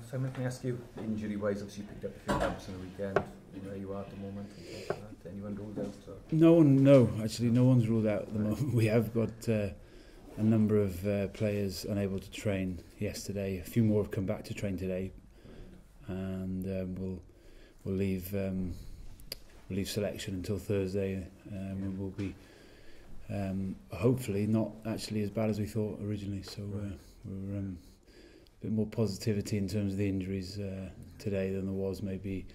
Simon, can I ask you, injury-wise, obviously you picked up a few bumps on the weekend, where you are at the moment, and things like that. Anyone ruled out? Or? No, actually no one's ruled out at the moment. We have got a number of players unable to train yesterday. A few more have come back to train today, and we'll leave selection until Thursday, and we'll be hopefully not actually as bad as we thought originally. So we're a bit more positivity in terms of the injuries today than there was maybe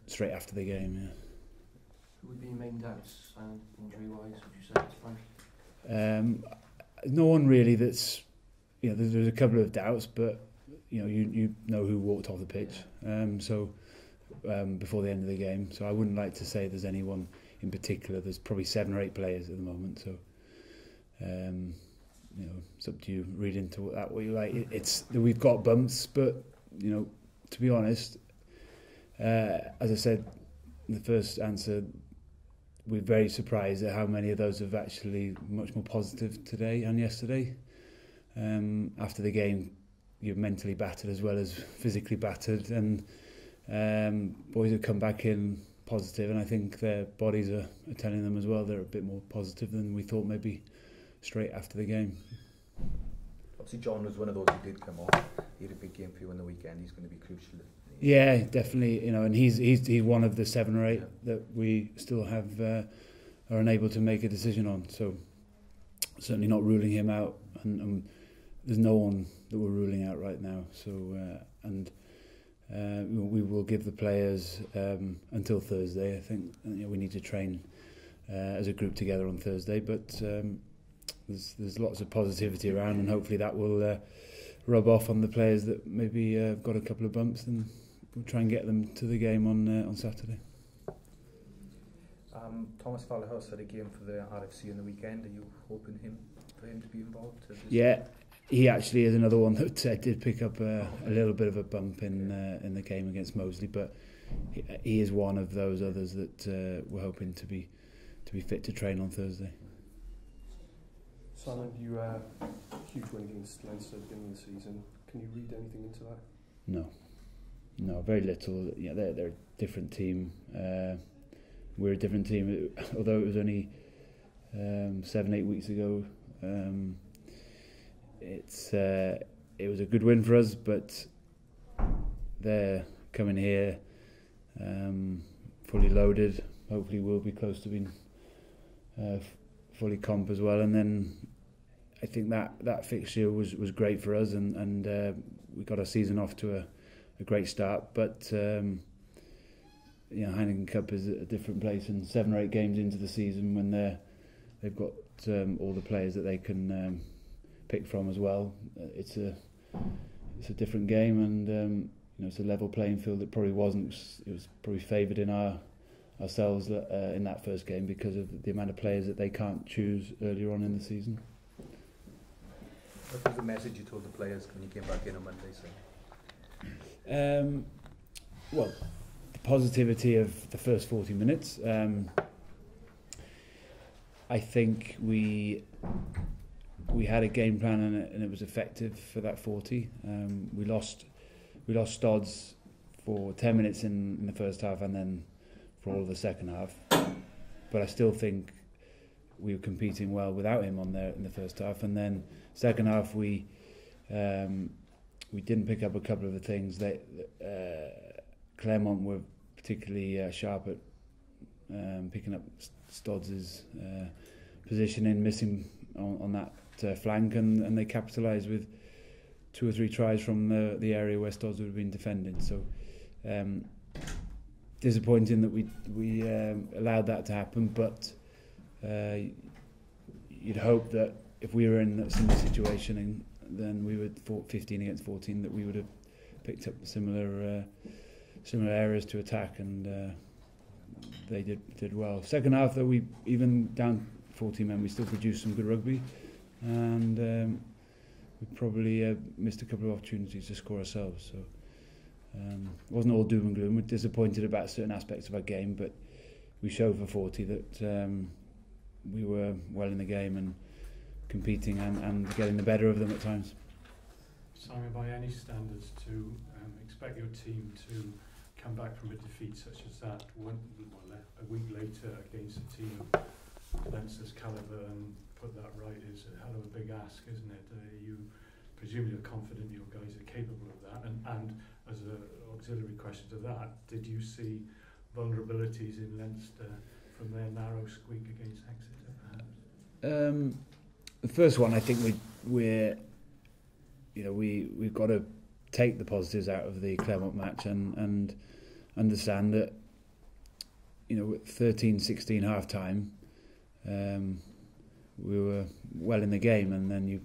straight after the game. Yeah. Who would be your main doubts, injury-wise? Would you say it's fine? No one really. That's there's a couple of doubts, but you know who walked off the pitch. Before the end of the game, so I wouldn't like to say there's anyone in particular. There's probably 7 or 8 players at the moment, so it's up to you. Read into that what you like. It's we've got bumps, but to be honest, as I said in the first answer, we're very surprised at how many of those have actually much more positive today and yesterday. After the game, you're mentally battered as well as physically battered, and boys have come back in positive, and I think their bodies are telling them as well they're a bit more positive than we thought maybe straight after the game. Obviously John was one of those who did come off. He had a big game for you on the weekend. He's going to be crucial. Yeah, definitely. And he's one of the 7 or 8 that we still have are unable to make a decision on. So certainly not ruling him out, and there's no one that we're ruling out right now. So we will give the players until Thursday. I think we need to train as a group together on Thursday, but there's lots of positivity around, and hopefully that will rub off on the players that maybe have got a couple of bumps, and we'll try and get them to the game on Saturday. Thomas Fallerhouse had a game for the RFC on the weekend. Are you hoping for him to be involved? Yeah. He actually is another one that did pick up a little bit of a bump in the game against Moseley, but he is one of those others that we're hoping to be fit to train on Thursday. Simon, you huge win against Leinster at the beginning of the season. Can you read anything into that? No, very little. Yeah, they're a different team. We're a different team, although it was only 7-8 weeks ago. It was a good win for us, but they're coming here fully loaded. Hopefully we'll be close to being fully comp as well, and then I think that fixture was great for us, and we got our season off to a great start, but Heineken Cup is a different place, and 7 or 8 games into the season when they've got all the players that they can pick from as well. It's a different game, and it's a level playing field. It probably wasn't. It was probably favoured in ourselves in that first game because of the amount of players that they can't choose earlier on in the season. What was the message you told the players when you came back in on Monday? Well, the positivity of the first 40 minutes. I think we had a game plan, and it was effective for that 40. We lost Stodds for 10 minutes in the first half, and then for all of the second half. But I still think we were competing well without him on there in the first half, and then second half we didn't pick up a couple of the things that Claremont were particularly sharp at picking up Stodds' positioning, missing on that flank, and they capitalised with 2 or 3 tries from the area where Stodds would have been defending. So disappointing that we allowed that to happen, but you'd hope that if we were in that similar situation, and then we would fought 15 against 14, that we would have picked up similar areas to attack, and they did well. Second half, though, we even down 14 men, we still produced some good rugby, and we probably missed a couple of opportunities to score ourselves. So it wasn't all doom and gloom. We're disappointed about certain aspects of our game, but we showed for 40 that we were well in the game and competing and getting the better of them at times. Simon, by any standards, to expect your team to come back from a defeat such as that a week later against a team of Leinster's calibre and put that right is a hell of a big ask, isn't it? You presumably are confident your guys are capable of that, and as an auxiliary question to that, did you see vulnerabilities in Leinster from their narrow squeak against Exeter, perhaps? The first one, I think we've got to take the positives out of the Claremont match and understand that, 13-16 half time, we were well in the game, and then you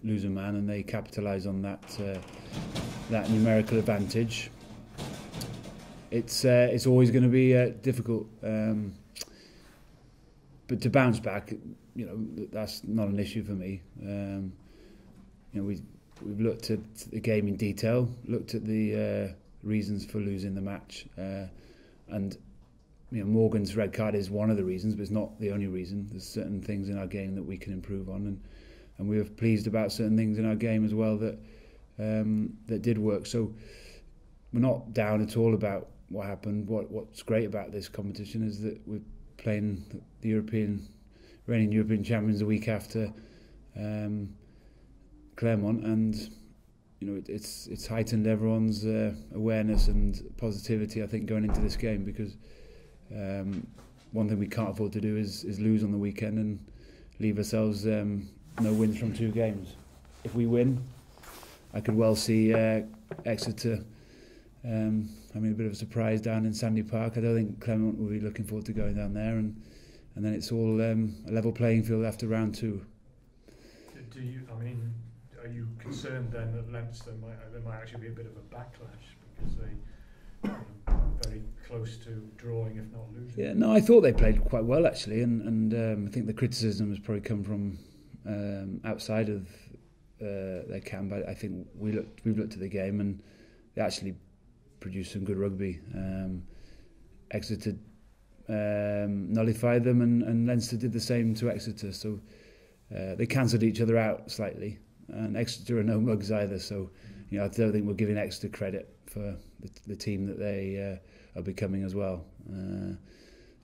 lose a man, and they capitalise on that numerical advantage. It's always going to be difficult, but to bounce back, that's not an issue for me. We've looked at the game in detail, looked at the reasons for losing the match, and Morgan's red card is one of the reasons, but it's not the only reason. There's certain things in our game that we can improve on, and we were pleased about certain things in our game as well that did work. So we're not down at all about what happened. What's great about this competition is that we're playing the reigning European champions the week after Claremont, and it's heightened everyone's awareness and positivity, I think, going into this game, because one thing we can't afford to do is lose on the weekend and leave ourselves no wins from 2 games. If we win, I could well see Exeter having a bit of a surprise down in Sandy Park. I don't think Claremont will be looking forward to going down there, and then it's all a level playing field after round 2. Are you concerned then that Leinster there might actually be a bit of a backlash because they are very close to drawing, if not losing? Yeah, no, I thought they played quite well actually, and I think the criticism has probably come from outside of their camp. But I think we've looked at the game and they actually produced some good rugby. Exeter nullified them, and Leinster did the same to Exeter. So they cancelled each other out slightly. And Exeter are no mugs either, so I don't think we're giving Exeter credit for the team that they are becoming as well.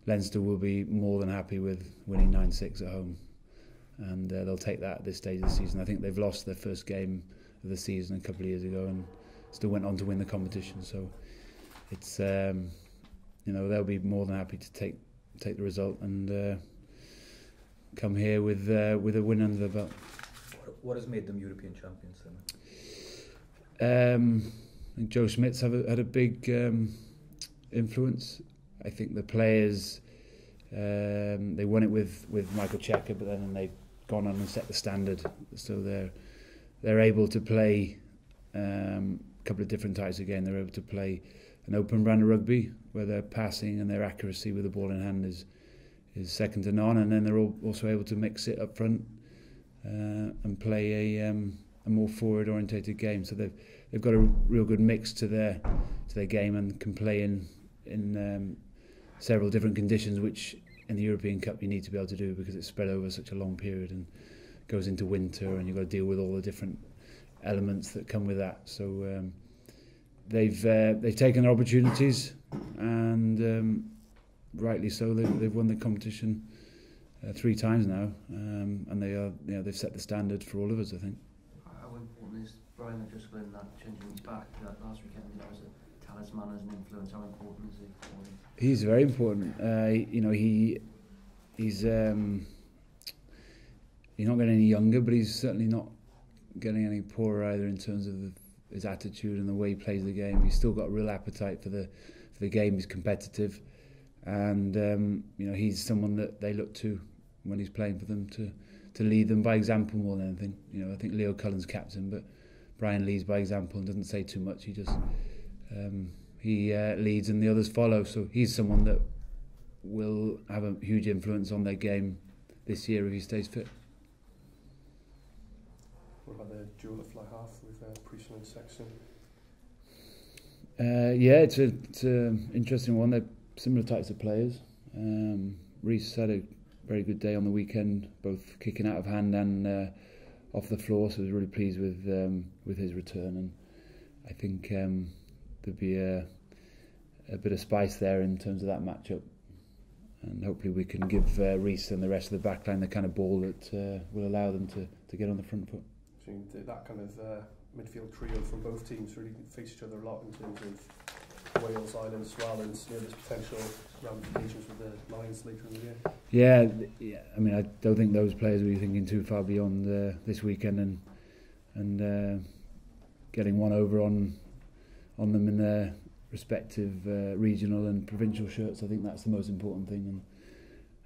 Leinster will be more than happy with winning 9-6 at home, and they'll take that at this stage of the season. I think they've lost their first game of the season a couple of years ago and still went on to win the competition. So it's they'll be more than happy to take the result and come here with a win under the belt. What has made them European champions, then? I think Joe Schmidt's had a big influence. I think the players, they won it with Michael Checker, but then they've gone on and set the standard. So they're able to play a couple of different types of game. They're able to play an open brand of rugby where their passing and their accuracy with the ball in hand is second to none, and then they're also able to mix it up front and play a more forward orientated game. So they've got a real good mix to their game and can play in several different conditions, which in the European Cup you need to be able to do because it's spread over such a long period and goes into winter, and you've got to deal with all the different elements that come with that. So they've taken their opportunities, and rightly so. They've won the competition 3 times now, and they've set the standard for all of us, I think. How important is Brian O'Driscoll in that changing his back that last weekend? He was a talisman as an influence. How important is he for him? He's very important. He's not getting any younger, but he's certainly not getting any poorer either in terms of his attitude and the way he plays the game. He's still got a real appetite for the game. He's competitive, and he's someone that they look to when he's playing for them to lead them by example more than anything. I think Leo Cullen's captain, but Brian leads by example and doesn't say too much. He just leads and the others follow. So he's someone that will have a huge influence on their game this year if he stays fit. What about the dual at fly half with Priestman and Sexton? It's an interesting one. They're similar types of players. Reece had a very good day on the weekend, both kicking out of hand and off the floor, so I was really pleased with his return. And I think there'd be a bit of spice there in terms of that matchup, and hopefully we can give Reece and the rest of the backline the kind of ball that will allow them to get on the front foot. So that kind of midfield trio from both teams really face each other a lot in terms of Wales, Ireland as well, and there's potential ramifications with the Lions later in the year. Yeah. I mean, I don't think those players will be thinking too far beyond this weekend and getting one over on them in their respective regional and provincial shirts. I think that's the most important thing.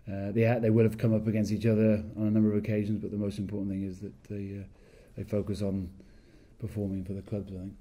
And they will have come up against each other on a number of occasions, but the most important thing is that they focus on performing for the clubs, I think.